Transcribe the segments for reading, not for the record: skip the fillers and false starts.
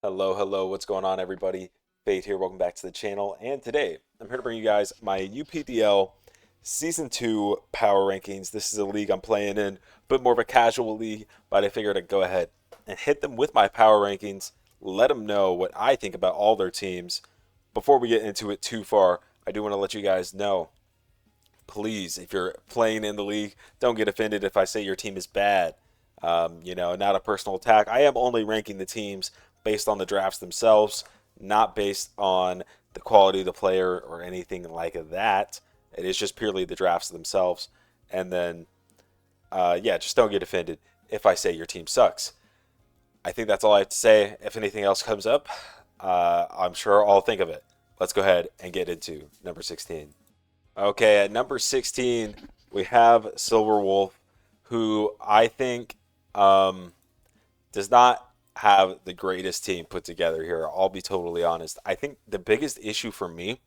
Hello, hello, what's going on, everybody? Fate here, welcome back to the channel. And today, I'm here to bring you guys my UPDL Season 2 Power Rankings. This is a league I'm playing in, a bit more of a casual league, but I figured I'd go ahead and hit them with my Power Rankings, let them know what I think about all their teams. Before we get into it too far, I do want to let you guys know, please, if you're playing in the league, don't get offended if I say your team is bad. Not a personal attack. I am only ranking the teams based on the drafts themselves, not based on the quality of the player or anything like that. It is just purely the drafts themselves. And then, just don't get offended if I say your team sucks. I think that's all I have to say. If anything else comes up, I'm sure I'll think of it. Let's go ahead and get into number 16. Okay, at number 16, we have Silver Wolf, who I think does not have the greatest team put together here. I'll be totally honest. I think the biggest issue for me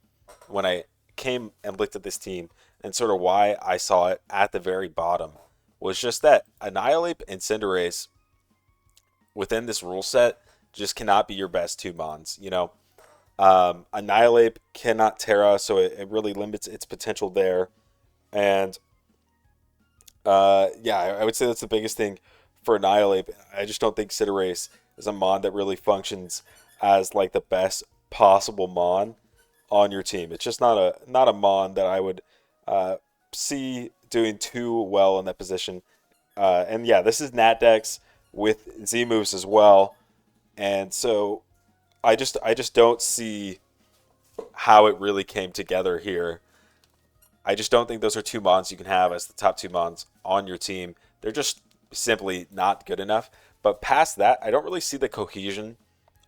when I came and looked at this team and sort of why I saw it at the very bottom was just that Annihilate and Cinderace within this rule set just cannot be your best two mons. Annihilate cannot Terra, so it really limits its potential there. And I would say that's the biggest thing for Annihilate. I just don't think Cinderace is a mon that really functions as like the best possible mon on your team. It's just not a mon that I would see doing too well in that position. And yeah, this is Nat Dex with Z moves as well, and so I just don't see how it really came together here. I just don't think those are two mons you can have as the top two mons on your team. They're just simply not good enough. But past that, I don't really see the cohesion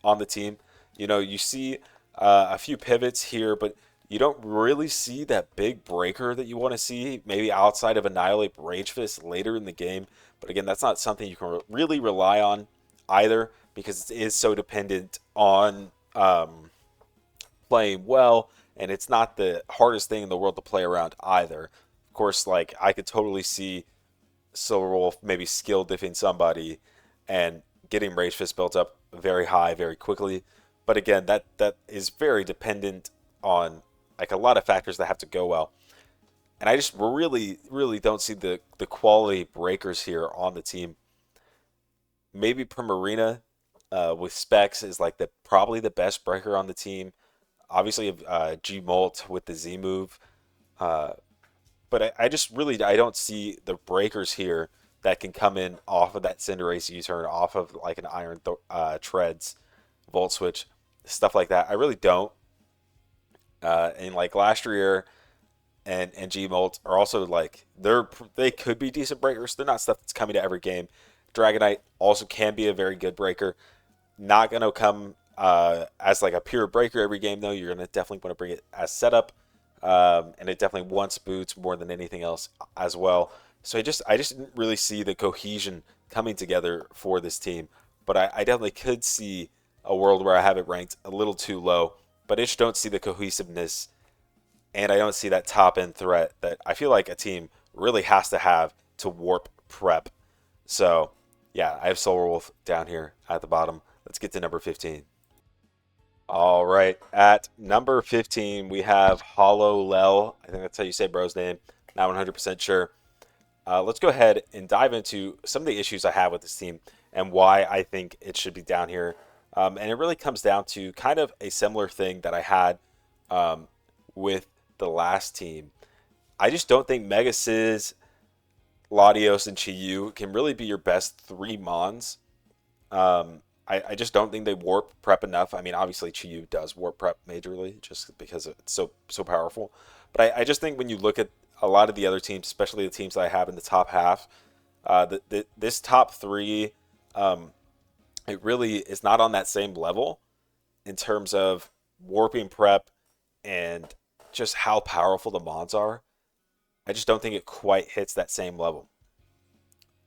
on the team. You see a few pivots here, but you don't really see that big breaker that you want to see, maybe outside of Annihilate Rage Fist later in the game. But again, that's not something you can really rely on either because it is so dependent on playing well, and it's not the hardest thing in the world to play around either. Of course, like I could totally see Silverwolf maybe skill diffing somebody and getting Rage Fist built up very high very quickly. But again, that is very dependent on like a lot of factors that have to go well. And I just really, really don't see the quality breakers here on the team. Maybe Primarina with Specs is like the probably the best breaker on the team. Obviously, G Molt with the Z move, uh, but I just really I don't see the breakers here that can come in off of that Cinderace U-turn, off of like an Treads, Volt Switch, stuff like that. I really don't. And like last year and G Molt are also like they could be decent breakers. They're not stuff that's coming to every game. Dragonite also can be a very good breaker. Not gonna come as like a pure breaker every game though. You're gonna definitely want to bring it as setup, and it definitely wants boots more than anything else as well. So I just didn't really see the cohesion coming together for this team. But I definitely could see a world where I have it ranked a little too low. But I just don't see the cohesiveness, and I don't see that top end threat that I feel like a team really has to have to warp prep. So yeah, I have Solar Wolf down here at the bottom. Let's get to number 15. All right, at number 15, we have Hollow Lel. I think that's how you say bro's name. Not 100% sure. Let's go ahead and dive into some of the issues I have with this team and why I think it should be down here. And it really comes down to kind of a similar thing that I had with the last team. I just don't think Mega Sizz, Latios, and Chiyu can really be your best three Mons. I just don't think they warp prep enough. I mean, obviously Chiyu does warp prep majorly just because it's so powerful. But I just think when you look at a lot of the other teams, especially the teams that I have in the top half, this top three, um, it really is not on that same level in terms of warping prep and just how powerful the Mons are. I just don't think it quite hits that same level.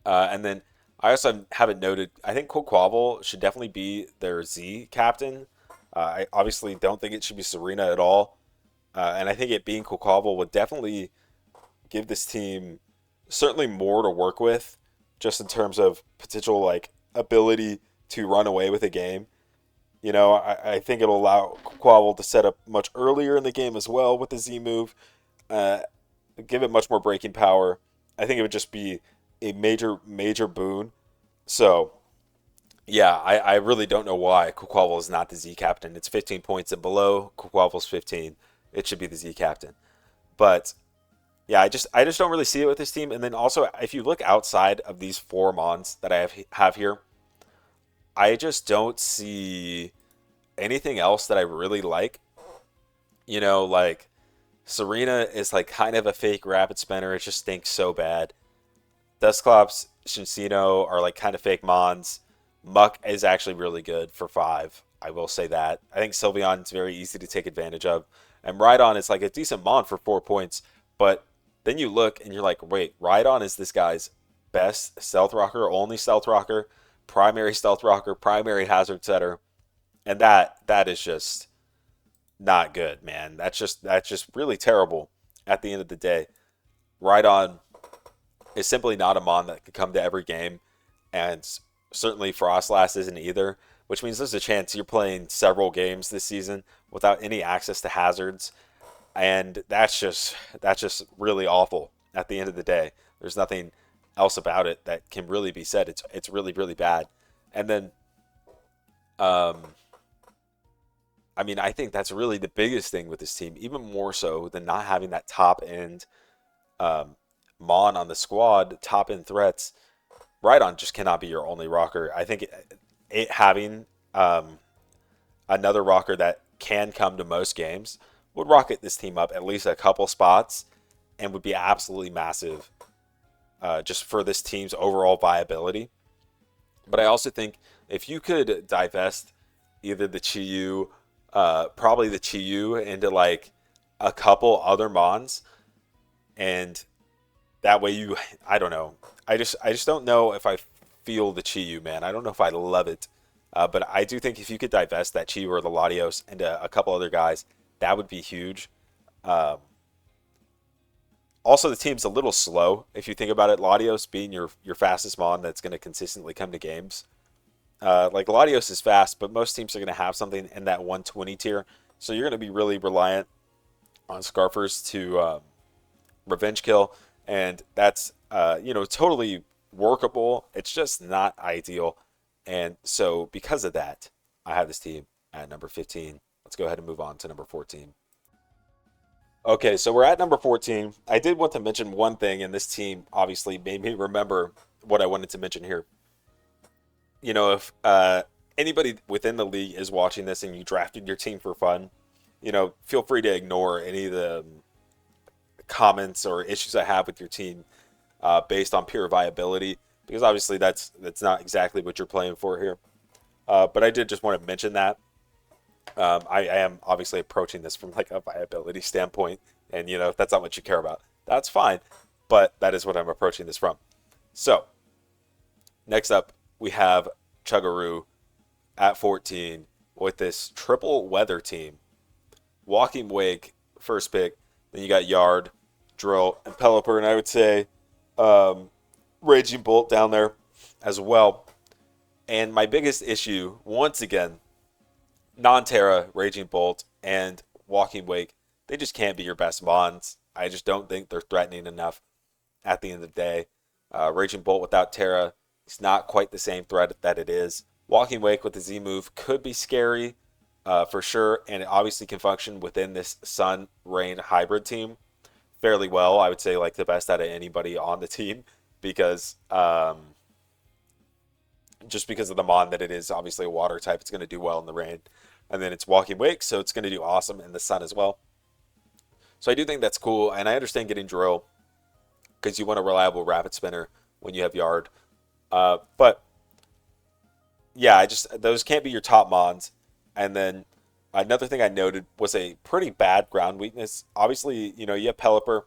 And then I also have it noted. I think Quaquaval should definitely be their Z captain. I obviously don't think it should be Serena at all. And I think it being Quaquaval would definitely give this team certainly more to work with, just in terms of potential like ability to run away with a game. I think it'll allow Quabble to set up much earlier in the game as well with the Z move, uh, give it much more breaking power. I think it would just be a major, major boon. So, yeah, I really don't know why Quabbble is not the Z captain. It's 15 points and below. Quabble's 15. It should be the Z captain. But yeah, I just don't really see it with this team. And then also, if you look outside of these four mons that I have here, I just don't see anything else that I really like. Like Serena is like kind of a fake rapid spinner. It just stinks so bad. Dusclops, Shinsino are like kind of fake mons. Muck is actually really good for 5. I will say that. I think Sylveon's very easy to take advantage of. And Rhydon is like a decent mon for 4 points. But then you look and you're like, wait, Rhydon is this guy's best stealth rocker, only stealth rocker, primary stealth rocker, primary hazard setter. And that is just not good, man. That's just really terrible at the end of the day. Rhydon is simply not a mon that can come to every game, and certainly Frostlass isn't either, which means there's a chance you're playing several games this season without any access to hazards, and that's just really awful at the end of the day. There's nothing else about it that can really be said. It's really really bad. And then um I mean, I think that's really the biggest thing with this team, even more so than not having that top end um, Mon on the squad, top end threats. Rhydon just cannot be your only rocker. I think it having another rocker that can come to most games would rocket this team up at least a couple spots and would be absolutely massive just for this team's overall viability. But I also think if you could divest either the Chiyu, probably the Chiyu into like a couple other Mons, and that way I don't know. I just don't know if I feel the Chiyu, man. I don't know if I love it. But I do think if you could divest that Chiyu or the Latios into a couple other guys, that would be huge. Um, Also, the team's a little slow if you think about it. Latios being your fastest Mon that's going to consistently come to games. Like Latios is fast, but most teams are going to have something in that 120 tier. So you're going to be really reliant on Scarfers to revenge kill, and that's totally workable. It's just not ideal, and so because of that, I have this team at number 15. Let's go ahead and move on to number 14. Okay, so we're at number 14. I did want to mention one thing, and this team obviously made me remember what I wanted to mention here. If anybody within the league is watching this and you drafted your team for fun, feel free to ignore any of the comments or issues I have with your team based on pure viability, because obviously that's not exactly what you're playing for here. But I did just want to mention that. I am obviously approaching this from like a viability standpoint, and if that's not what you care about, that's fine. But that is what I'm approaching this from. So next up, we have Chuggaroo at 14 with this triple weather team. Walking Wake, first pick. Then you got Yard, Drill, and Pelipper, and I would say um, Raging Bolt down there as well. And my biggest issue, once again, non-Terra, Raging Bolt, and Walking Wake, they just can't be your best Mons. I just don't think they're threatening enough at the end of the day. Raging Bolt without Terra, it's not quite the same threat that it is. Walking Wake with the Z move could be scary for sure, and it obviously can function within this Sun Rain hybrid team fairly well. I would say like the best out of anybody on the team because just because of the Mon that it is obviously a water type, it's going to do well in the rain. And then it's Walking Wake, so it's going to do awesome in the sun as well. So I do think that's cool, and I understand getting Drill because you want a reliable rapid spinner when you have Yard. But yeah, I just those can't be your top Mons. And then another thing I noted was a pretty bad ground weakness. Obviously, you have Pelipper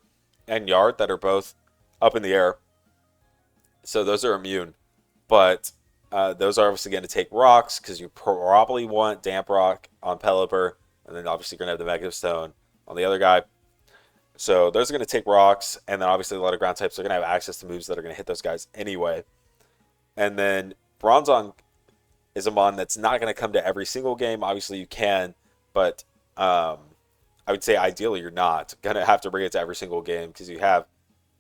and Yard that are both up in the air, so those are immune. But those are obviously going to take rocks because you probably want Damp Rock on Pelipper, and then obviously you're going to have the Mega Stone on the other guy. So those are going to take rocks, and then obviously a lot of ground types are going to have access to moves that are going to hit those guys anyway. And then Bronzong is a mon that's not going to come to every single game. Obviously, you can, but um, I would say ideally you're not going to have to bring it to every single game because you have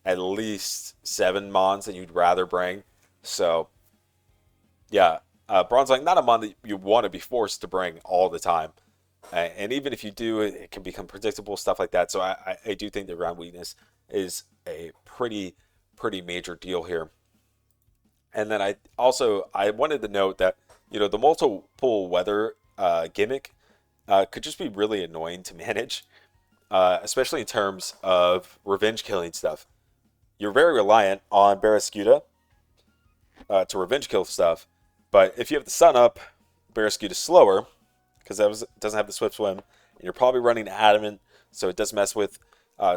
at least 7 mons that you'd rather bring. So yeah, bronze like not a mon that you want to be forced to bring all the time. And even if you do, it can become predictable stuff like that. So I do think the ground weakness is a pretty major deal here. And then I wanted to note that the multiple weather gimmick could just be really annoying to manage, especially in terms of revenge killing stuff. You're very reliant on Barraskewda to revenge kill stuff, but if you have the sun up, Barraskewda is slower because doesn't have the swift swim, and you're probably running adamant, so it does mess with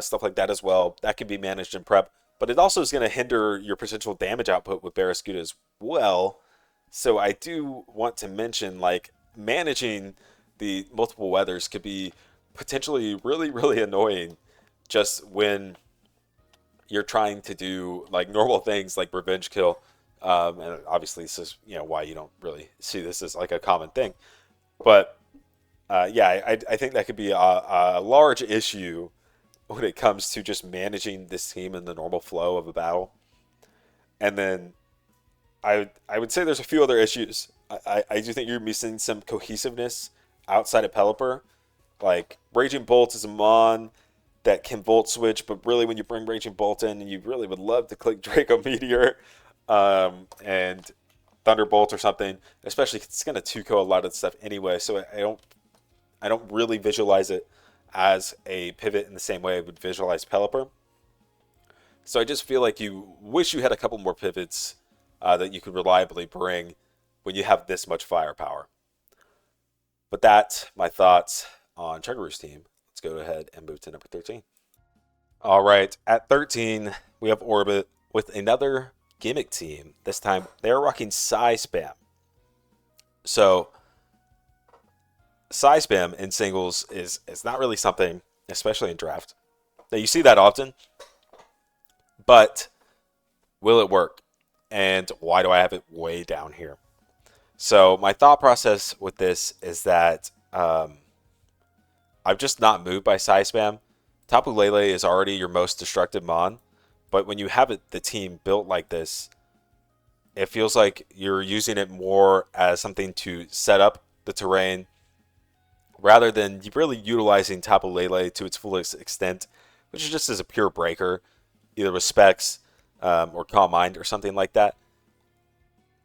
stuff like that as well. That can be managed in prep, but it also is going to hinder your potential damage output with Barraskewda as well. So I do want to mention like managing the multiple weathers could be potentially really annoying just when you're trying to do like normal things like revenge kill. And obviously this is why you don't really see this as like a common thing. But yeah, I think that could be a large issue when it comes to just managing this team in the normal flow of a battle. And then I would say there's a few other issues. I do think you're missing some cohesiveness outside of Pelipper. Like Raging Bolt is a mon that can Volt switch, but really when you bring Raging Bolt in, you really would love to click Draco Meteor and Thunderbolt or something. Especially 'cause it's going to 2-ko a lot of the stuff anyway. So I don't really visualize it as a pivot in the same way I would visualize Pelipper. So I just feel like you wish you had a couple more pivots that you could reliably bring when you have this much firepower. But that's my thoughts on Chuggaroo's team. Let's go ahead and move to number 13. All right, at 13, we have Orbit with another gimmick team. This time, they're rocking Psy Spam. So, Psy Spam in singles is not really something, especially in draft. Now, you see that often, but will it work? And why do I have it way down here? So my thought process with this is that I'm just not moved by Psy Spam. Tapu Lele is already your most destructive mon, but when you have the team built like this, it feels like you're using it more as something to set up the terrain rather than really utilizing Tapu Lele to its fullest extent, which is just as a pure breaker, either with specs or Calm Mind or something like that.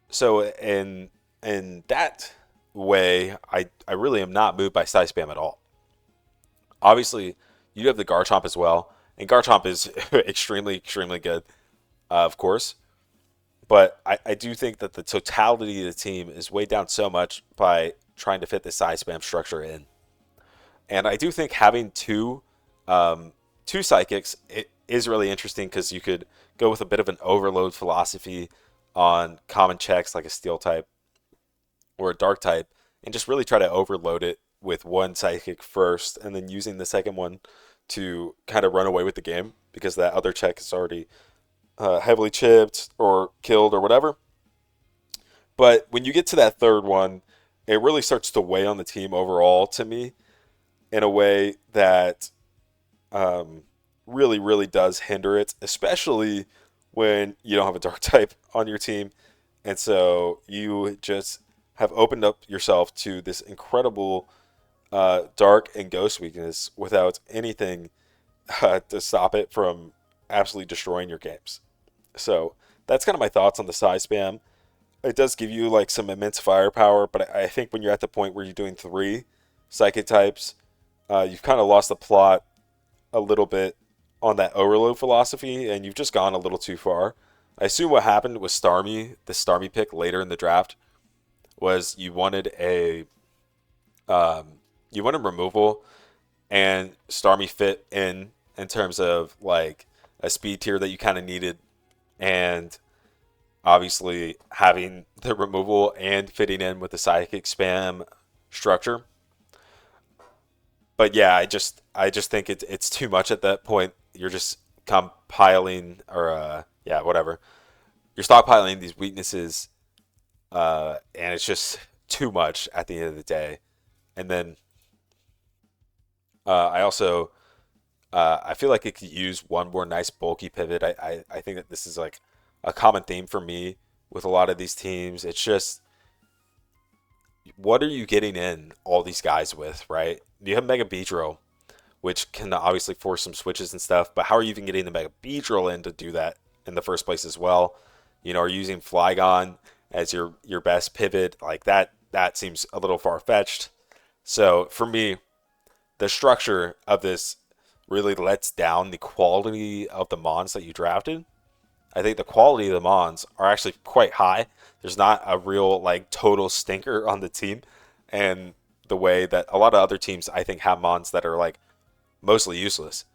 So in that way, I really am not moved by Psy Spam at all. Obviously, you have the Garchomp as well, and Garchomp is extremely good, of course. But I do think that the totality of the team is weighed down so much by trying to fit the Psy Spam structure in. And I do think having two psychics it is really interesting because you could go with a bit of an overload philosophy on common checks like a steel type or a dark type and just really try to overload it with one psychic first and then using the second one to kind of run away with the game because that other check is already heavily chipped or killed or whatever. But when you get to that third one, it really starts to weigh on the team overall to me in a way that really does hinder it, especially when you don't have a dark type on your team. And so you just have opened up yourself to this incredible dark and ghost weakness without anything to stop it from absolutely destroying your games. So that's kind of my thoughts on the Psy Spam. It does give you like some immense firepower, but I think when you're at the point where you're doing 3 psychic types, you've kind of lost the plot a little bit on that overload philosophy, and you've just gone a little too far. I assume what happened with the Starmie pick later in the draft, was you wanted removal, and Starmie fit in terms of like a speed tier that you kind of needed, and obviously having the removal and fitting in with the psychic spam structure. But yeah, I just think it's too much at that point. You're just compiling or yeah, whatever. You're stockpiling these weaknesses and it's just too much at the end of the day. And then I also I feel like it could use one more nice bulky pivot. I think that this is like a common theme for me with a lot of these teams. It's just what are you getting in all these guys with, right? You have Mega Beedrill, which can obviously force some switches and stuff, but how are you even getting the Mega Beedrill in to do that in the first place as well? Are you using Flygon as your best pivot? Like that seems a little far fetched. So for me, the structure of this really lets down the quality of the mons that you drafted. I think the quality of the mons are actually quite high. There's not a real like total stinker on the team, and the way that a lot of other teams I think have mons that are like mostly useless,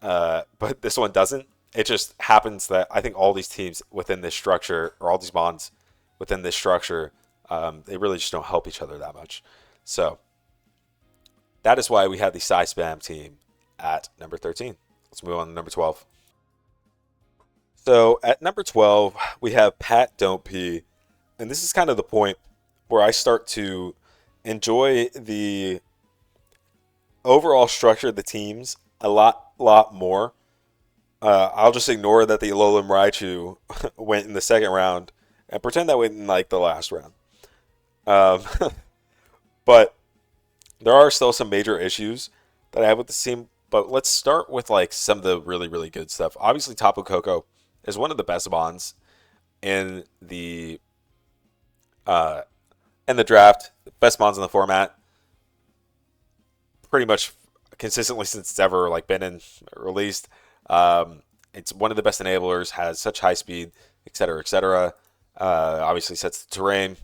but this one doesn't. It just happens that I think all these teams within this structure, or all these mons within this structure, they really just don't help each other that much. So that is why we have the Psy Spam team at number 13. Let's move on to number 12. So at number 12, we have Pat Don't Pee. And this is kind of the point where I start to enjoy the overall structure of the teams a lot more. I'll just ignore that the Alolan Raichu went in the second round and pretend that went in like the last round. Um, but there are still some major issues that I have with the team. But let's start with like some of the really good stuff. Obviously, Tapu Koko is one of the best bonds in the uh, draft. Best bonds in the format, pretty much consistently since it's ever like been in released. It's one of the best enablers. Has such high speed, etc., etc. Obviously, sets the terrain,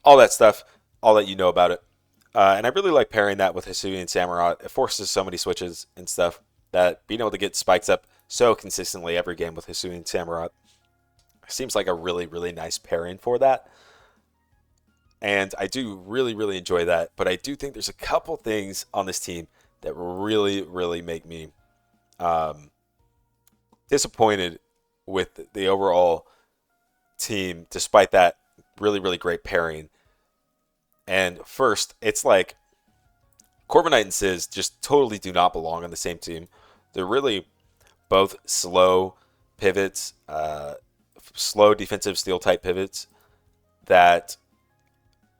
all that stuff, all that you know about it. And I really like pairing that with Hisuian Samurott. It forces so many switches and stuff that being able to get spikes up so consistently every game with Hisuian Samurott seems like a really nice pairing for that. And I do really enjoy that. But I do think there's a couple things on this team that really make me um, disappointed with the overall team, despite that really great pairing. And first, it's like Corviknight and Sizz just totally do not belong on the same team. They're really both slow pivots, slow defensive steel type pivots that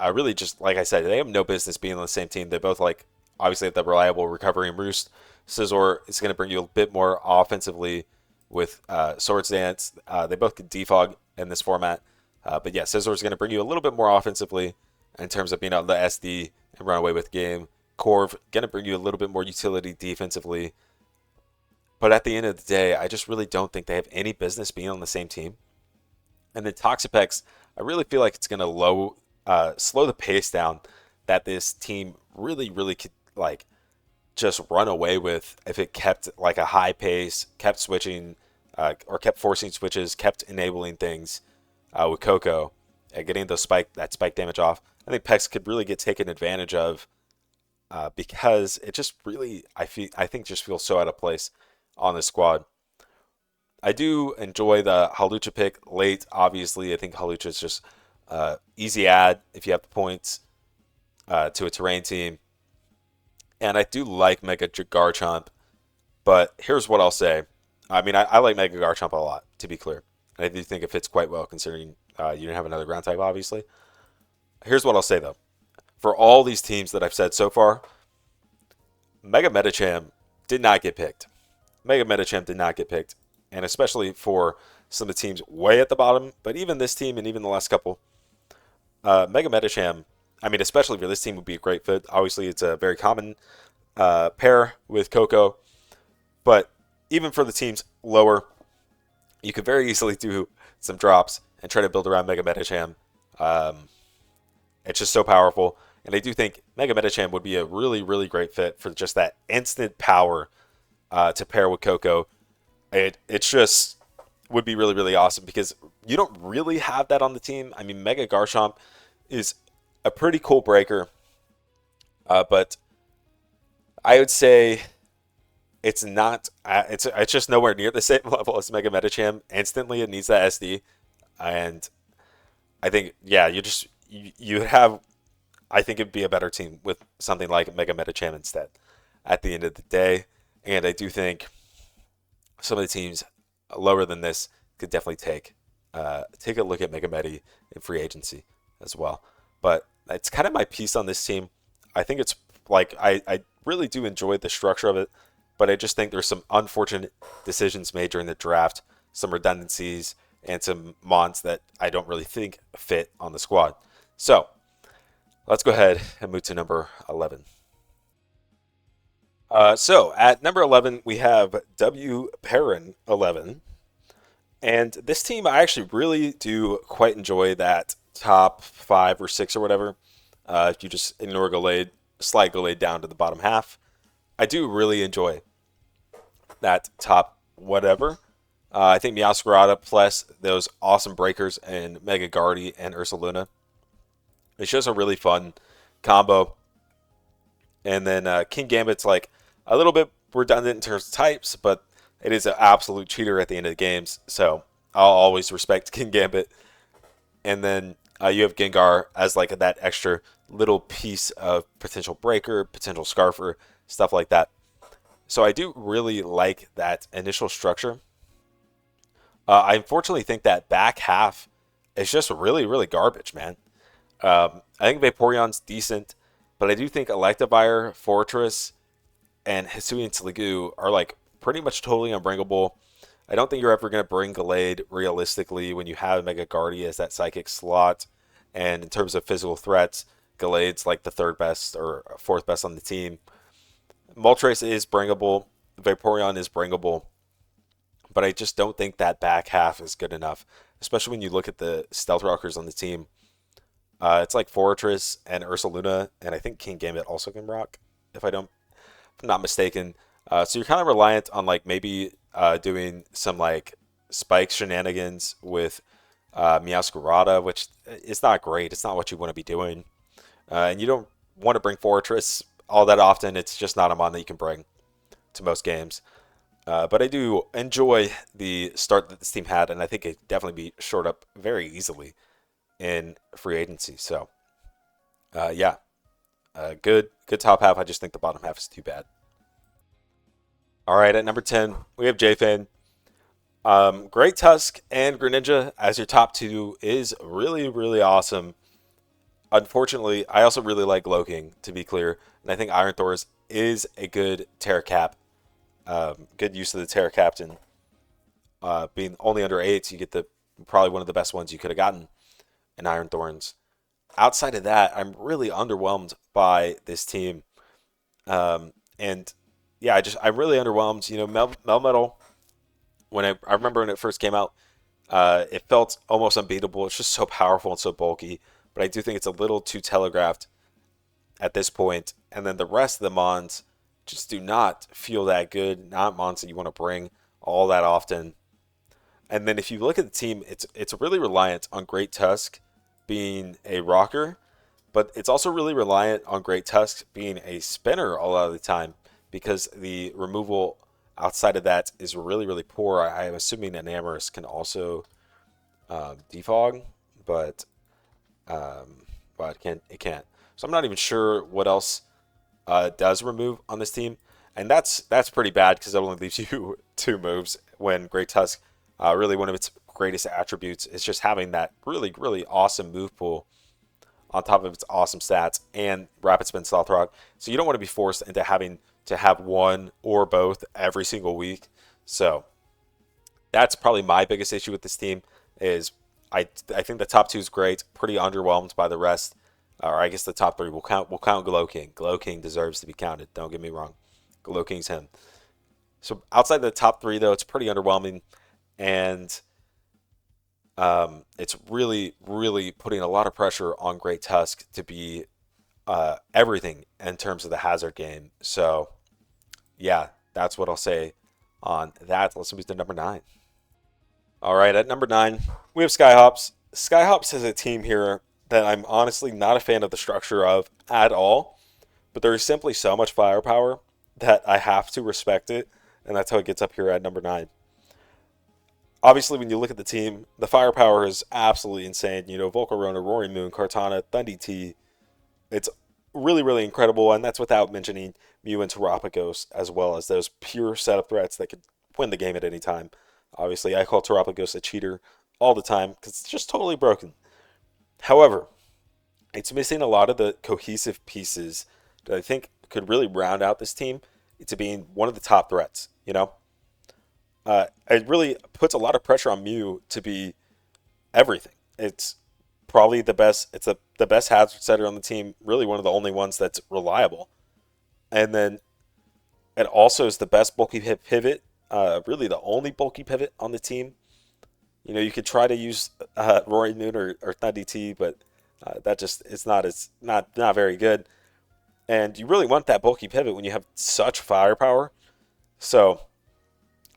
I really just, like I said, they have no business being on the same team. They both like, obviously, have the reliable recovery and roost. Scizor is going to bring you a bit more offensively with Swords Dance. They both can defog in this format. But yeah, Scizor is going to bring you a little bit more offensively in terms of being able to SD and run away with game. Corv going to bring you a little bit more utility defensively. But at the end of the day, I just really don't think they have any business being on the same team. And then Toxapex, I really feel like it's going to slow the pace down that this team really could like just run away with if it kept like a high pace, kept switching, or kept forcing switches, kept enabling things with Coco and getting that spike damage off. I think Pex could really get taken advantage of because it just really I think just feels so out of place on this squad. I do enjoy the Halucha pick late. Obviously, I think Halucha is just easy add if you have the points to a terrain team. And I do like Mega Garchomp, but here's what I'll say. I mean, I like Mega Garchomp a lot, to be clear. And I do think it fits quite well considering you didn't have another ground type, obviously. Here's what I'll say, though. For all these teams that I've said so far, Mega Medicham did not get picked. Mega Medicham did not get picked. And especially for some of the teams way at the bottom, but even this team and even the last couple, Mega Medicham, I mean, especially for this team, would be a great fit. Obviously, it's a very common pair with Coco. But even for the teams lower, you could very easily do some drops and try to build around Mega Medicham. It's just so powerful. And I do think Mega Medicham would be a really great fit for just that instant power to pair with Coco. It's just would be really awesome because you don't really have that on the team. I mean, Mega Garchomp is a pretty cool breaker, but I would say it's not. It's just nowhere near the same level as Mega Medicham. Instantly, it needs that SD, and I think, yeah, you have. I think it'd be a better team with something like Mega Metacham instead. At the end of the day, and I do think some of the teams lower than this could definitely take a look at Mega Medi in free agency as well. But it's kind of my piece on this team. I think it's like I really do enjoy the structure of it, but I just think there's some unfortunate decisions made during the draft, some redundancies, and some mons that I don't really think fit on the squad. So let's go ahead and move to number 11. So at number 11, we have W. Perrin 11. And this team, I actually really do quite enjoy that top five or six or whatever. If you just ignore Gallade, slide Gallade down to the bottom half. I do really enjoy that top whatever. I think Meowscarada plus those awesome breakers and Mega Guardy and Ursaluna. It's just a really fun combo. And then King Gambit's like a little bit redundant in terms of types, but it is an absolute cheater at the end of the games. So I'll always respect King Gambit. And then you have Gengar as like that extra little piece of potential breaker, potential scarfer, stuff like that. So I do really like that initial structure. I unfortunately think that back half is just really, really garbage, man. I think Vaporeon's decent, but I do think Electivire, Fortress, and Hisuian Sliggoo are like pretty much totally unbringable. I don't think you're ever going to bring Gallade realistically when you have Mega Guardia as that psychic slot. And in terms of physical threats, Gallade's like the third best or fourth best on the team. Moltres is bringable. Vaporeon is bringable. But I just don't think that back half is good enough, especially when you look at the Stealth Rockers on the team. It's like Fortress and Ursaluna, and I think King Gambit also can rock, if I'm not mistaken. So you're kind of reliant on like maybe doing some like spike shenanigans with Meowscarada, which is not great. It's not what you want to be doing, and you don't want to bring Fortress all that often. It's just not a mon that you can bring to most games. But I do enjoy the start that this team had, and I think it definitely be shored up very easily in free agency. So, yeah, good top half. I just think the bottom half is too bad. All right, at number 10, we have JFan. Great Tusk and Greninja as your top two is really, really awesome. Unfortunately, I also really like Gloking, to be clear, and I think Iron Thors is a good Terra Cap. Good use of the Terra Captain. Being only under 8, you get the probably one of the best ones you could have gotten in Iron Thorns. Outside of that, I'm really underwhelmed by this team. And yeah, I'm really underwhelmed. You know, Melmetal, when I remember when it first came out, it felt almost unbeatable. It's just so powerful and so bulky. But I do think it's a little too telegraphed at this point. And then the rest of the Mons just do not feel that good. Not Mons that you want to bring all that often. And then if you look at the team, it's really reliant on Great Tusk being a rocker, but it's also really reliant on Great Tusk being a spinner a lot of the time because the removal outside of that is really, really poor. I'm assuming that Enamorous can also defog, but it can't. So I'm not even sure what else does remove on this team, and that's pretty bad because it only leaves you two moves when Great Tusk. Really, one of its greatest attributes is just having that really, really awesome move pool on top of its awesome stats and Rapid Spin Stealth Rock. So you don't want to be forced into having to have one or both every single week. So that's probably my biggest issue with this team is I think the top two is great. Pretty underwhelmed by the rest. Or I guess the top three. We'll count Glow King. Glow King deserves to be counted. Don't get me wrong. Glow King's him. So outside the top three, though, it's pretty underwhelming. And it's really, really putting a lot of pressure on Great Tusk to be everything in terms of the hazard game. So, yeah, that's what I'll say on that. Let's move to number 9. All right, at number 9, we have Skyhops. Skyhops is a team here that I'm honestly not a fan of the structure of at all, but there is simply so much firepower that I have to respect it, and that's how it gets up here at number 9. Obviously, when you look at the team, the firepower is absolutely insane. Volcarona, Rory Moon, Cartana, Thundy T. It's really, really incredible, and that's without mentioning Mew and Terapagos as well as those pure setup threats that could win the game at any time. Obviously, I call Terapagos a cheater all the time because it's just totally broken. However, it's missing a lot of the cohesive pieces that I think could really round out this team into being one of the top threats. It really puts a lot of pressure on Mew to be everything. It's probably the best. It's the best hazard setter on the team. Really, one of the only ones that's reliable. And then it also is the best bulky pivot. Really, the only bulky pivot on the team. You could try to use Rory Moon or Thundy T, but that just it's not very good. And you really want that bulky pivot when you have such firepower. So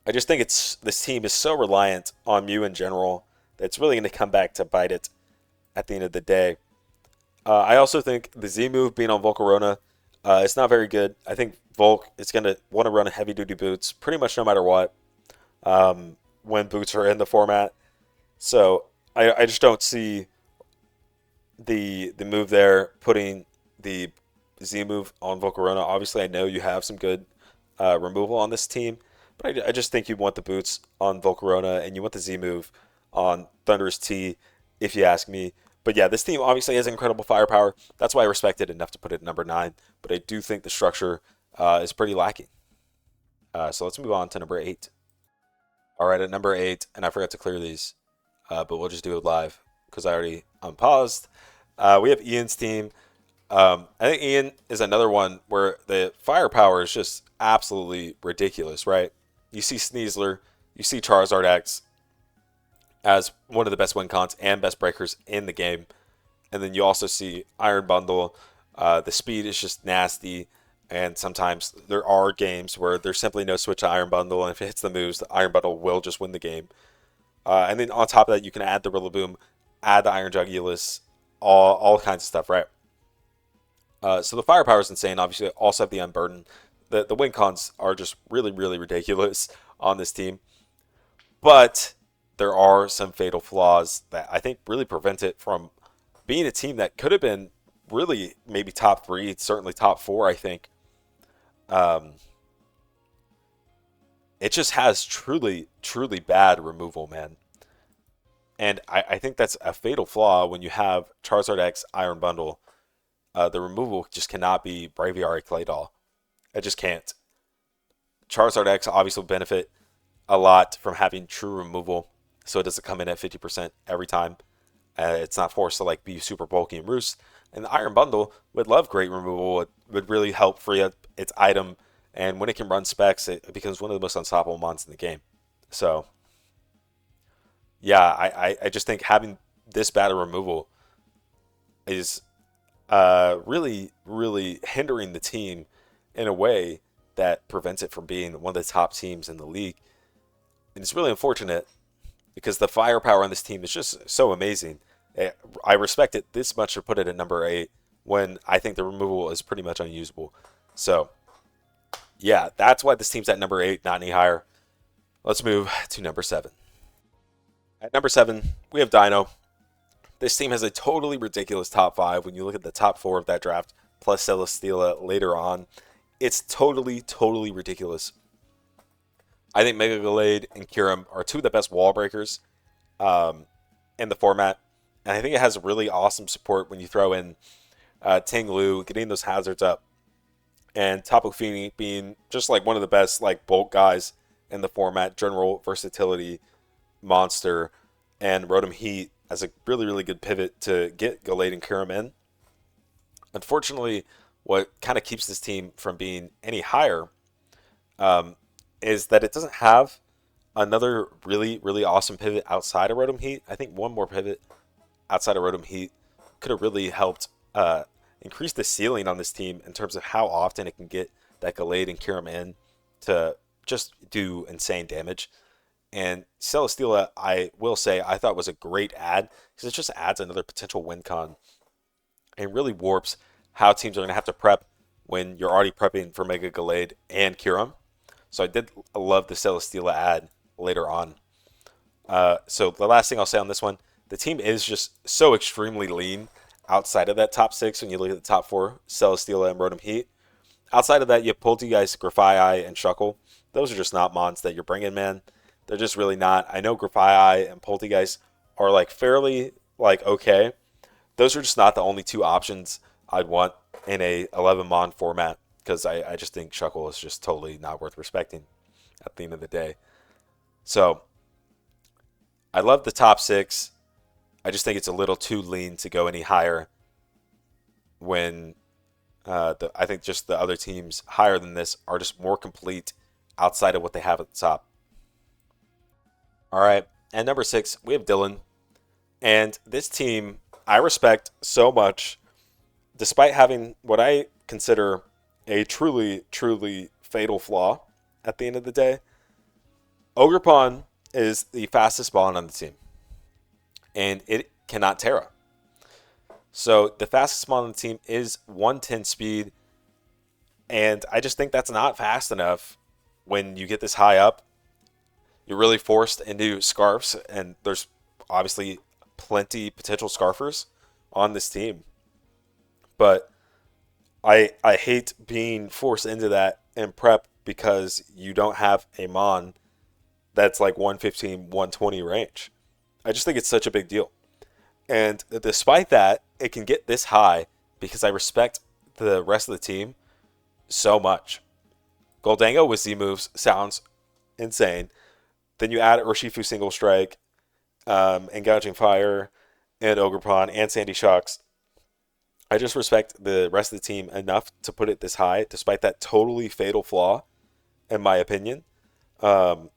I just think it's this team is so reliant on Mew in general that it's really going to come back to bite it at the end of the day. I also think the Z move being on Volcarona, it's not very good. I think Volk is going to want to run heavy duty boots pretty much no matter what when boots are in the format. So I just don't see the move there putting the Z move on Volcarona. Obviously, I know you have some good removal on this team, but I just think you want the boots on Volcarona and you want the Z move on Thunderous T, if you ask me. But yeah, this team obviously has incredible firepower. That's why I respect it enough to put it at number 9. But I do think the structure is pretty lacking. So let's move on to number 8. All right, at number 8, and I forgot to clear these, but we'll just do it live because I already unpaused. We have Ian's team. I think Ian is another one where the firepower is just absolutely ridiculous, right? You see Sneasler, you see Charizard X as one of the best win cons and best breakers in the game. And then you also see Iron Bundle. The speed is just nasty. And sometimes there are games where there's simply no switch to Iron Bundle. And if it hits the moves, the Iron Bundle will just win the game. And then on top of that, you can add the Rillaboom, add the Iron Jugulus, all kinds of stuff, right? So the firepower is insane. Obviously, also have the Unburden. The win cons are just really, really ridiculous on this team. But there are some fatal flaws that I think really prevent it from being a team that could have been really maybe top 3, certainly top 4, I think. Um, it just has truly, truly bad removal, man. And I think that's a fatal flaw when you have Charizard X Iron Bundle. The removal just cannot be Braviary Claydol. It just can't. Charizard X obviously will benefit a lot from having true removal, so it doesn't come in at 50% every time. It's not forced to like be super bulky and roost. And the Iron Bundle would love great removal. It would really help free up its item, and when it can run specs, it becomes one of the most unstoppable mons in the game. So yeah, I just think having this bad of removal is really, really hindering the team in a way that prevents it from being one of the top teams in the league. And it's really unfortunate because the firepower on this team is just so amazing. I respect it this much to put it at number 8 when I think the removal is pretty much unusable. So, yeah, that's why this team's at number 8, not any higher. Let's move to number 7. At number 7, we have Dino. This team has a totally ridiculous top 5 when you look at the top 4 of that draft, plus Celesteela later on. It's totally, totally ridiculous. I think Mega Gallade and Kyurem are two of the best wall breakers in the format. And I think it has really awesome support when you throw in Ting Lu, getting those hazards up. And Tapu Fini being just like one of the best like bulk guys in the format, general versatility monster, and Rotom Heat as a really, really good pivot to get Gallade and Kyurem in. Unfortunately, what kind of keeps this team from being any higher um, is that it doesn't have another really, really awesome pivot outside of Rotom Heat. I think one more pivot outside of Rotom Heat could have really helped increase the ceiling on this team in terms of how often it can get that Gallade and Kyurem in to just do insane damage. And Celesteela, I will say, I thought was a great add because it just adds another potential win con and really warps how teams are going to have to prep when you're already prepping for Mega Gallade and Kyurem. So I did love the Celesteela ad later on. So the last thing I'll say on this one, the team is just so extremely lean outside of that top six. When you look at the top four, Celesteela and Rotom Heat. Outside of that, you have Poltegeist, Grafaiai, and Shuckle. Those are just not mons that you're bringing, man. They're just really not. I know Grafaiai and Poltegeist are like fairly like okay. Those are just not the only two options I'd want in a 11 mon format because I just think Shuckle is just totally not worth respecting at the end of the day. So I love the top six. I just think it's a little too lean to go any higher when I think just the other teams higher than this are just more complete outside of what they have at the top. All right. And number six, we have Dylan. And this team, I respect so much, despite having what I consider a truly, truly fatal flaw at the end of the day. Ogerpon is the fastest spawn on the team, and it cannot Terra. So the fastest spawn on the team is 110 speed, and I just think that's not fast enough when you get this high up. You're really forced into scarfs, and there's obviously plenty potential scarfers on this team. But I hate being forced into that in prep because you don't have a mon that's like 115, 120 range. I just think it's such a big deal. And despite that, it can get this high because I respect the rest of the team so much. Goldango with Z moves sounds insane. Then you add Urshifu Single Strike, Engaging Fire, and Ogerpon, and Sandy Shocks. I just respect the rest of the team enough to put it this high, despite that totally fatal flaw, in my opinion. Um,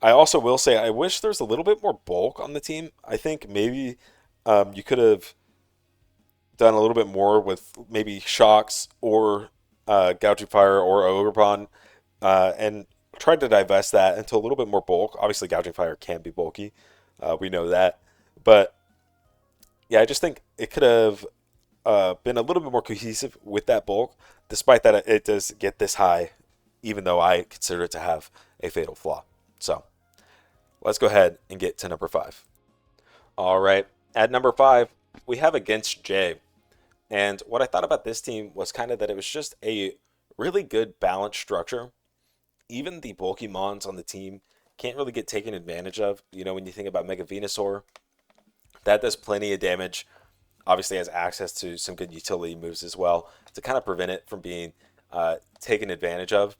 I also will say I wish there's a little bit more bulk on the team. I think maybe you could have done a little bit more with maybe Shocks or Gouging Fire or Ogerpon and tried to divest that into a little bit more bulk. Obviously, Gouging Fire can be bulky. We know that. But yeah, I just think it could have been a little bit more cohesive with that bulk, despite that it does get this high, even though I consider it to have a fatal flaw. So let's go ahead and get to number five. All right. At number five, we have Against Jay. And what I thought about this team was kind of that it was just a really good balanced structure. Even the bulky mons on the team can't really get taken advantage of. You know, when you think about Mega Venusaur, that does plenty of damage. Obviously has access to some good utility moves as well to kind of prevent it from being taken advantage of.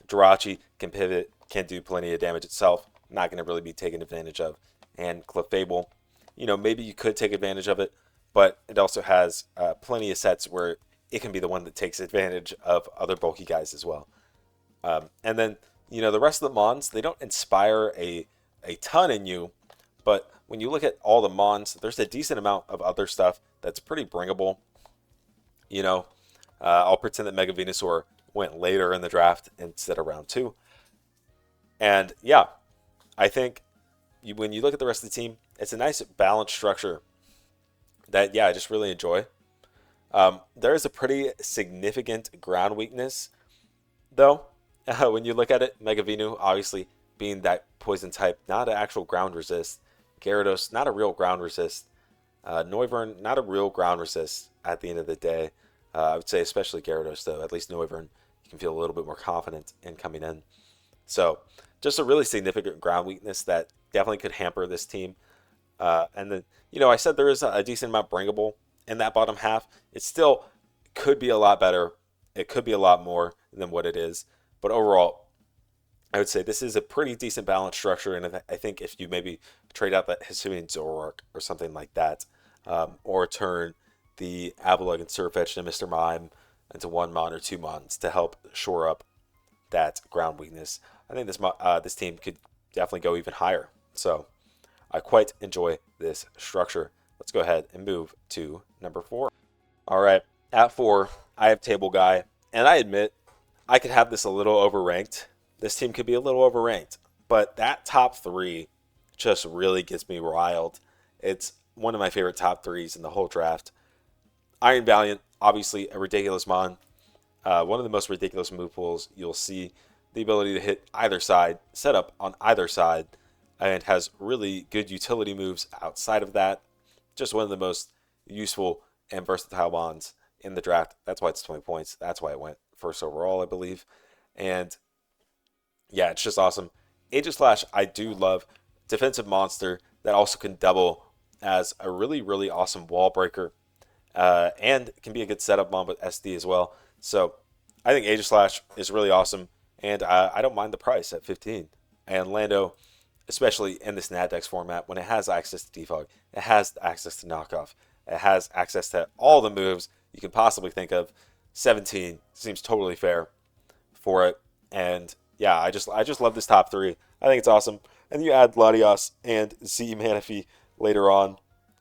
Jirachi can pivot, can do plenty of damage itself. Not going to really be taken advantage of. And Clefable, you know, maybe you could take advantage of it, but it also has plenty of sets where it can be the one that takes advantage of other bulky guys as well. And then, you know, the rest of the Mons, they don't inspire a ton in you, but when you look at all the Mons, there's a decent amount of other stuff that's pretty bringable. You know, I'll pretend that Mega Venusaur went later in the draft instead of round two. And yeah, I think when you look at the rest of the team, it's a nice balanced structure that, yeah, I just really enjoy. There is a pretty significant ground weakness, though. When you look at it, Mega Venu, obviously, being that poison type, not an actual ground resist. Gyarados, not a real ground resist. Noivern, not a real ground resist at the end of the day. I would say especially Gyarados, though. At least Noivern, you can feel a little bit more confident in coming in. So, just a really significant ground weakness that definitely could hamper this team. And then, you know, I said there is a decent amount bringable in that bottom half. It still could be a lot better. It could be a lot more than what it is. But overall, I would say this is a pretty decent balanced structure. And I think if you maybe trade out that Hisuian Zoroark or something like that, or turn the Avalugg and Sirfetch'd and Mr. Mime into one mon or two mons to help shore up that ground weakness, I think this team could definitely go even higher. So I quite enjoy this structure. Let's go ahead and move to number four. All right, at four, I have Table Guy, and I admit I could have this a little overranked. This team could be a little overranked, but that top three just really gets me riled. It's one of my favorite top threes in the whole draft. Iron Valiant, obviously a ridiculous mon. One of the most ridiculous move pools you'll see. The ability to hit either side, set up on either side. and has really good utility moves outside of that. Just one of the most useful and versatile mons in the draft. That's why it's 20 points. That's why it went first overall, I believe. And yeah, it's just awesome. Aegis I do love. Defensive monster that also can double as a really, really awesome wall breaker, and can be a good setup mon with SD as well. So I think Aegis is really awesome, and I don't mind the price at 15. And Lando, especially in this Nadex format, when it has access to defog, it has access to knockoff, it has access to all the moves you can possibly think of. 17 seems totally fair for it, and yeah, I just love this top three. I think it's awesome. And you add Latios and Z Manaphy later on.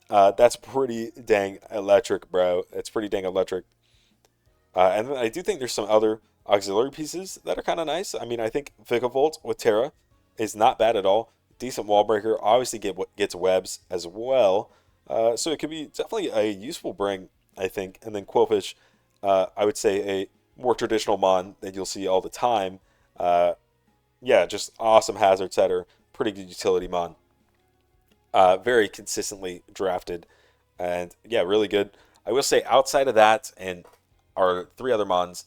That's pretty dang electric, bro. It's pretty dang electric. And then I do think there's some other auxiliary pieces that are kind of nice. I mean, I think Vigavolt with Terra is not bad at all. Decent wall breaker. Obviously, gets webs as well. So it could be definitely a useful bring, I think. And then Quillfish, I would say a more traditional mon that you'll see all the time. Uh, yeah, just awesome hazard setter. Pretty good utility mon. Very consistently drafted. And yeah, really good. I will say outside of that and our three other mons,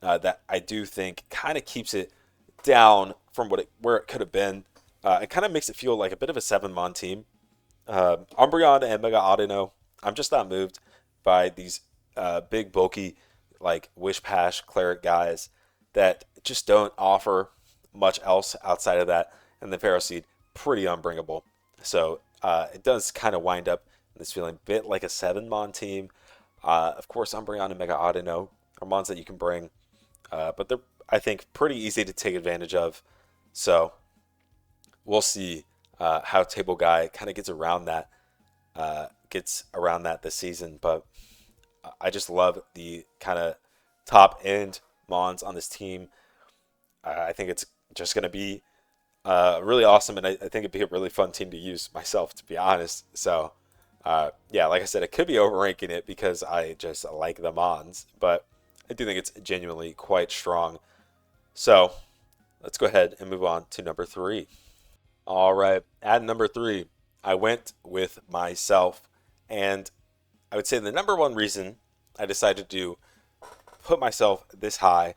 that I do think kind of keeps it down from where it could have been. It kind of makes it feel like a bit of a seven mon team. Umbreon and Mega Audino, I'm just not moved by these big bulky like Wish Pash Cleric guys that just don't offer much else outside of that. And the Pharaoh Seed, pretty unbringable. So it does kind of wind up in this feeling a bit like a seven mon team. Of course, Umbreon and Mega Audino are mons that you can bring, but they're, I think, pretty easy to take advantage of. So we'll see how Table Guy kind of gets around that this season. But I just love the kind of top end mons on this team. I think it's just going to be really awesome, and I think it'd be a really fun team to use myself, to be honest. So yeah, like I said, it could be overranking it because I just like the mons, but I do think it's genuinely quite strong. So let's go ahead and move on to number three. All right, at number three, I went with myself, and I would say the number one reason I decided to put myself this high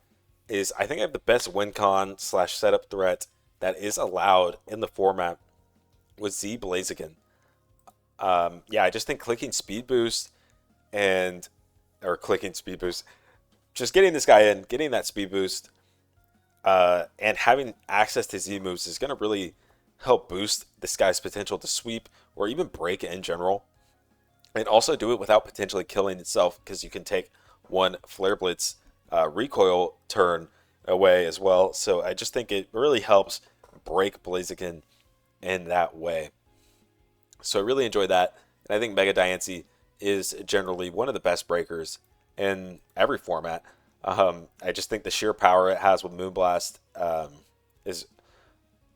is I think I have the best win con slash setup threat that is allowed in the format with Z Blaziken. Yeah, I just think clicking speed boost and or clicking speed boost, just getting this guy in, getting that speed boost, and having access to Z moves is going to really help boost this guy's potential to sweep or even break in general. And also do it without potentially killing itself because you can take one Flare Blitz recoil turn away as well. So I just think it really helps break Blaziken in that way. So I really enjoy that. And I think Mega Diancie is generally one of the best breakers in every format. I just think the sheer power it has with Moonblast is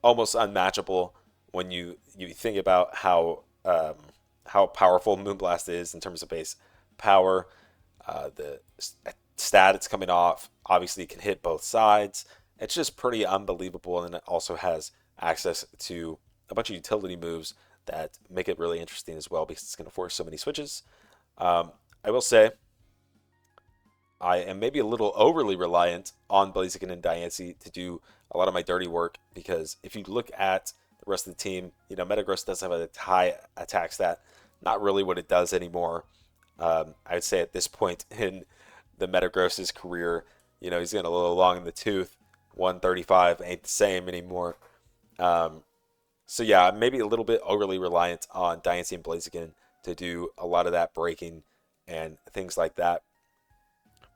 almost unmatchable when you think about how powerful Moonblast is in terms of base power. The stat it's coming off obviously can hit both sides. It's just pretty unbelievable, and it also has access to a bunch of utility moves that make it really interesting as well because it's going to force so many switches. I will say I am maybe a little overly reliant on Blaziken and Diancie to do a lot of my dirty work because if you look at the rest of the team, Metagross does have a high attack stat, not really what it does anymore. I would say at this point in the Metagross's career, he's getting a little long in the tooth. 135 ain't the same anymore. So yeah, maybe a little bit overly reliant on Diancie and Blaziken to do a lot of that breaking and things like that.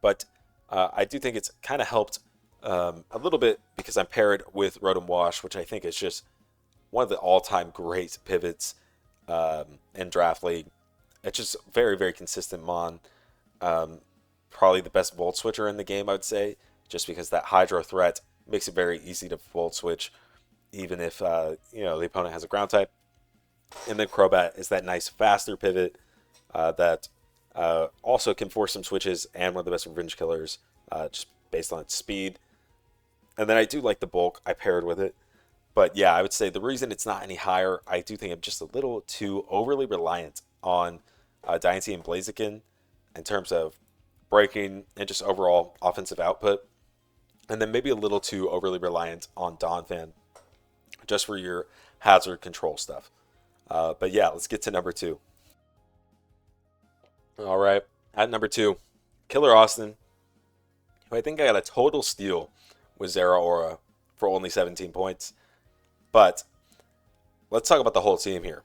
But I do think it's kind of helped a little bit because I'm paired with Rotom Wash, which I think is just one of the all-time great pivots in Draft League. It's just very, very consistent mon. Probably the best Volt Switcher in the game, I would say, just because that Hydro threat makes it very easy to Volt Switch, even if the opponent has a Ground type. And then Crobat is that nice faster pivot that also can force some switches and one of the best revenge killers just based on its speed. And then I do like the bulk I paired with it. But yeah, I would say the reason it's not any higher, I do think I'm just a little too overly reliant on Dynasty and Blaziken in terms of breaking and just overall offensive output. And then maybe a little too overly reliant on Donphan just for your hazard control stuff. But yeah, let's get to number two. All right. At number two, Killer Austin, who I think I got a total steal with Zera Aura for only 17 points. But let's talk about the whole team here.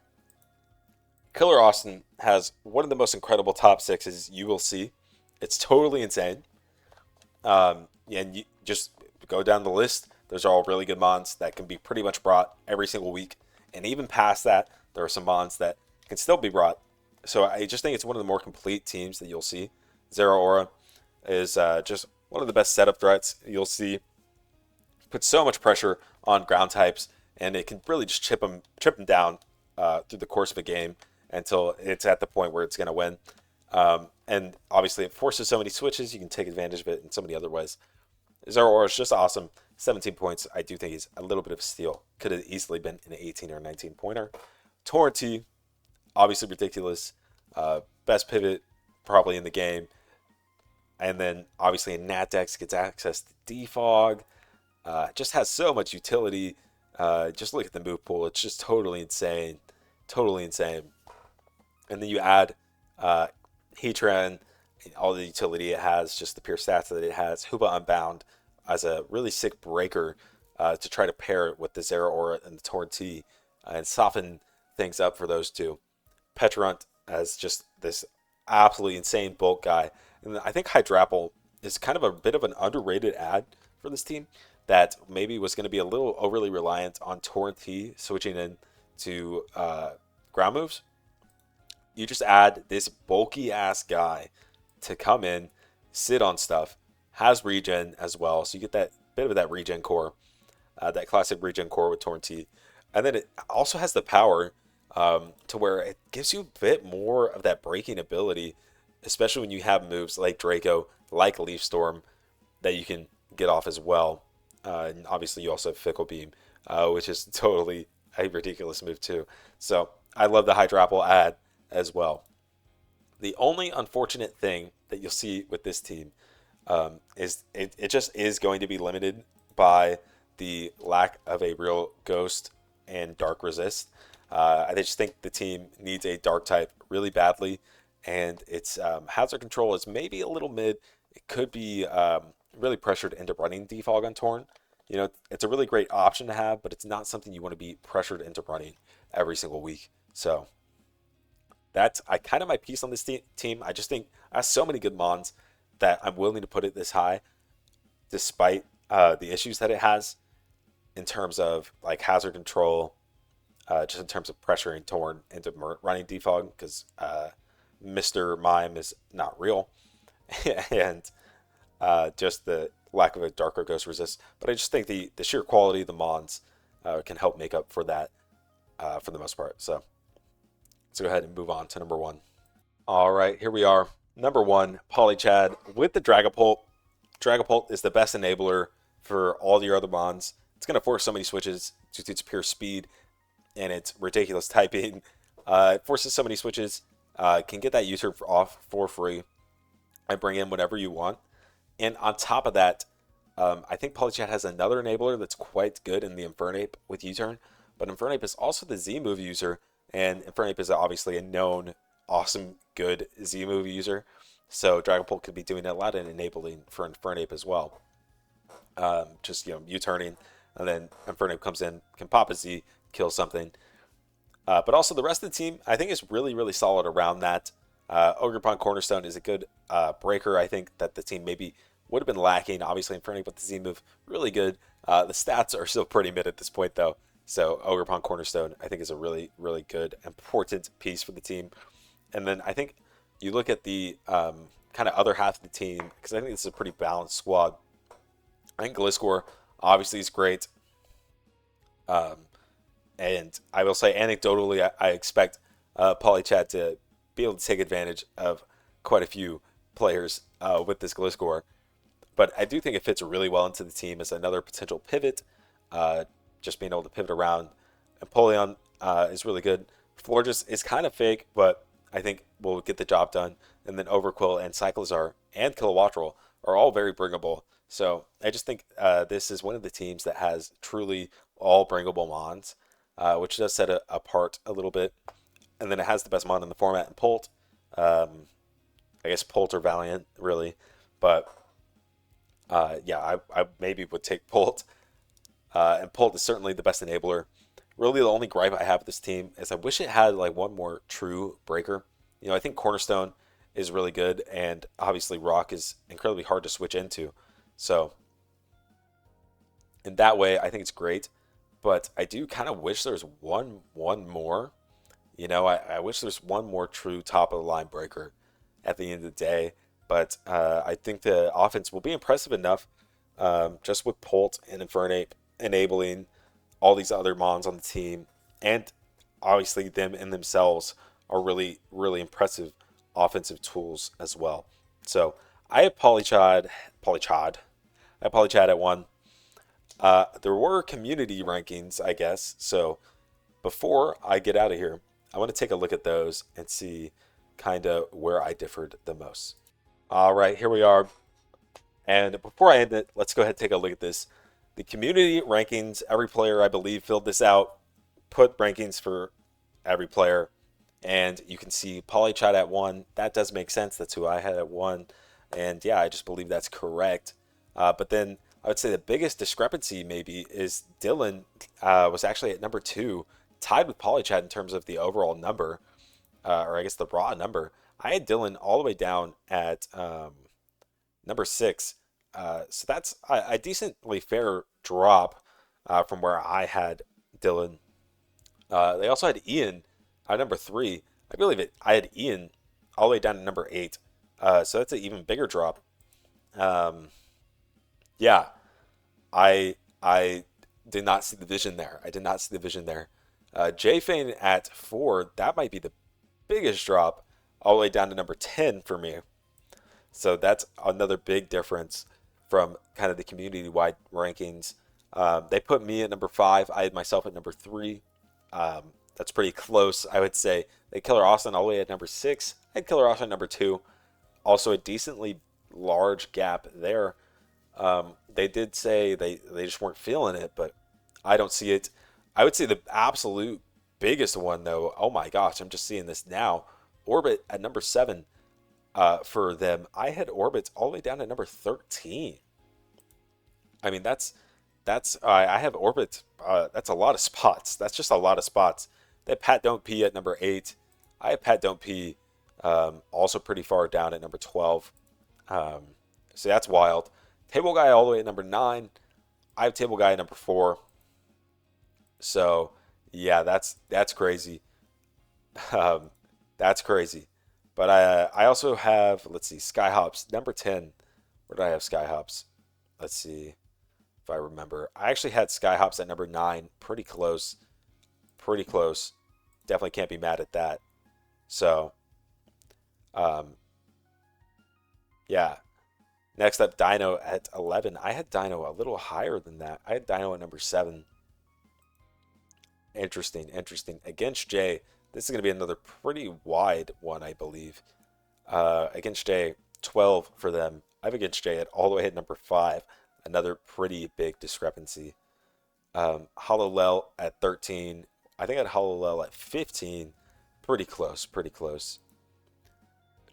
Killer Austin has one of the most incredible top sixes you will see. It's totally insane. And you just go down the list. Those are all really good mons that can be pretty much brought every single week. And even past that, there are some mons that can still be brought. So I just think it's one of the more complete teams that you'll see. Zero Aura is just one of the best setup threats you'll see. Puts so much pressure on ground types, and it can really just chip them down through the course of a game until it's at the point where it's going to win. And obviously, it forces so many switches. You can take advantage of it in so many other ways. Zero Aura is just awesome. 17 points, I do think he's a little bit of a steal. Could have easily been an 18 or 19 pointer. Torrentee, obviously ridiculous. Best pivot probably in the game. And then obviously in Natdex gets access to defog. Just has so much utility. Just look at the move pool. It's just totally insane. Totally insane. And then you add Heatran, all the utility it has, just the pure stats that it has. Hooba Unbound as a really sick breaker to try to pair it with the Zera Aura and the Torrentee and soften things up for those two. Petrunt as just this absolutely insane bulk guy. And I think Hydrapple is kind of a bit of an underrated ad for this team that maybe was going to be a little overly reliant on Torrentee switching in to ground moves. You just add this bulky ass guy to come in, sit on stuff, has regen as well, so you get that bit of that regen core, that classic regen core with Torrentee, and then it also has the power to where it gives you a bit more of that breaking ability, especially when you have moves like Draco, like Leaf Storm, that you can get off as well. And obviously, you also have Fickle Beam, which is totally a ridiculous move too. So I love the Hydrapple ad as well. The only unfortunate thing that you'll see with this team is it just is going to be limited by the lack of a real Ghost and Dark Resist. I just think the team needs a Dark type really badly, and its hazard control is maybe a little mid. It could be really pressured into running Defog on Torn. You know, it's a really great option to have, but it's not something you want to be pressured into running every single week. So that's I kind of my piece on this team. I just think I have so many good mons that I'm willing to put it this high, despite the issues that it has in terms of like hazard control, just in terms of pressuring Torn into running Defog because Mr. Mime is not real, and just the lack of a Darker Ghost resist. But I just think the sheer quality of the mons can help make up for that for the most part. So let's go ahead and move on to number one. All right, here we are. Number one, Polychad with the Dragapult. Dragapult is the best enabler for all your other mons. It's going to force so many switches due to its pure speed and its ridiculous typing. It forces so many switches. Can get that user off for free and bring in whatever you want. And on top of that, I think Polychat has another enabler that's quite good in the Infernape with U-Turn. But Infernape is also the Z-move user, and Infernape is obviously a known, awesome, good Z-move user. So Dragapult could be doing a lot in enabling for Infernape as well. Just, U-turning, and then Infernape comes in, can pop a Z, kill something. But also the rest of the team, I think, is really, really solid around that. Ogerpon Cornerstone is a good breaker. I think that the team maybe would have been lacking, obviously, in Infernape, but the Z move, really good. The stats are still pretty mid at this point, though. So Ogerpon Cornerstone, I think, is a really, really good, important piece for the team. And then I think you look at the kind of other half of the team, because I think this is a pretty balanced squad. I think Gliscor, obviously, is great. And I will say, anecdotally, I expect Polychat to be able to take advantage of quite a few players with this Gliscor. But I do think it fits really well into the team as another potential pivot just being able to pivot around. Empoleon is really good. Florges is kind of fake, but I think will get the job done. And then Overquill and Cyclizar and Kilowattrel are all very bringable. So I just think this is one of the teams that has truly all bringable mons, which does set it apart a little bit. And then it has the best mon in the format in Polt. Um, I guess Polt or Valiant, really. But yeah, I maybe would take Polt. And Polt is certainly the best enabler. Really, the only gripe I have with this team is I wish it had like one more true breaker. I think Cornerstone is really good, and obviously Rock is incredibly hard to switch into. So in that way, I think it's great. But I do kind of wish there was one more. I wish there's one more true top of the line breaker at the end of the day. But I think the offense will be impressive enough, just with Polt and Infernape enabling all these other mons on the team, and obviously them in themselves are really, really impressive offensive tools as well. So I have Polychad. I have Polychad at 1. There were community rankings, I guess. So before I get out of here, I want to take a look at those and see kind of where I differed the most. All right, here we are. And before I end it, let's go ahead and take a look at this. The community rankings, every player, I believe, filled this out, put rankings for every player. And you can see Polychat at 1. That does make sense. That's who I had at 1. And yeah, I just believe that's correct. But then I would say the biggest discrepancy maybe is Dylan was actually at number 2, tied with Polychat in terms of the overall number, or I guess the raw number. I had Dylan all the way down at number 6. So that's a decently fair drop from where I had Dylan. They also had Ian at number 3. I believe it. I had Ian all the way down to number 8. So that's an even bigger drop. Yeah, I did not see the vision there. I did not see the vision there. J-Fane at 4. That might be the biggest drop all the way down to number 10 for me. So that's another big difference from kind of the community-wide rankings. They put me at number 5. I had myself at number 3. That's pretty close, I would say. They had Killer Austin all the way at number 6. I had Killer Austin at number 2. Also a decently large gap there. They did say they just weren't feeling it, but I don't see it. I would say the absolute biggest one, though, oh my gosh, I'm just seeing this now. Orbit at number 7. For them, I had Orbit all the way down to number 13. I mean, I have Orbit. That's a lot of spots. That's just a lot of spots. They had Pat Don't Pee at number 8. I have Pat Don't Pee also pretty far down at number 12. So that's wild. Table Guy all the way at number 9. I have Table Guy at number 4. So yeah, that's crazy. Um, that's crazy. But I also have, let's see, Skyhops, number 10. Where did I have Skyhops? Let's see if I remember. I actually had Skyhops at number 9. Pretty close. Pretty close. Definitely can't be mad at that. So, um, yeah. Next up, Dino at 11. I had Dino a little higher than that. I had Dino at number 7. Interesting, interesting. Against Jay, this is going to be another pretty wide one, I believe. Against Jay, 12 for them. I have Against Jay at all the way at number 5. Another pretty big discrepancy. Hololel at 13. I think I had Hololel at 15. Pretty close, pretty close.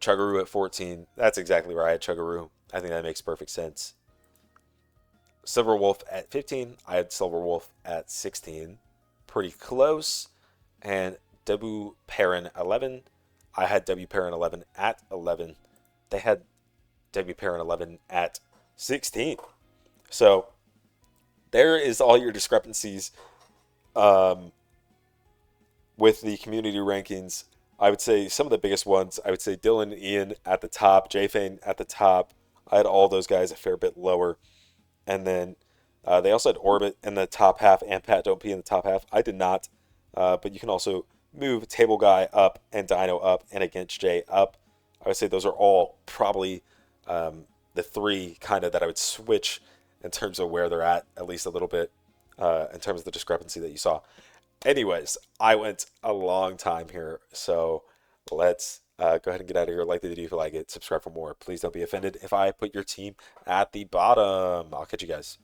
Chuggaroo at 14. That's exactly right. I had Chuggaroo. I think that makes perfect sense. Silverwolf at 15. I had Silverwolf at 16. Pretty close. And W Perrin 11. I had W Perrin 11 at 11. They had W Perrin 11 at 16. So there is all your discrepancies with the community rankings. I would say some of the biggest ones, I would say Dylan and Ian at the top, J-Fane at the top. I had all those guys a fair bit lower. And then they also had Orbit in the top half and Pat Don't Pee in the top half. I did not. But you can also move Table Guy up and Dino up and Against Jay up. I would say those are all probably the 3 kind of that I would switch in terms of where they're at least a little bit. in terms of the discrepancy that you saw. Anyways, I went a long time here, so let's go ahead and get out of here. Like the video if you like it, subscribe for more. Please don't be offended if I put your team at the bottom. I'll catch you guys.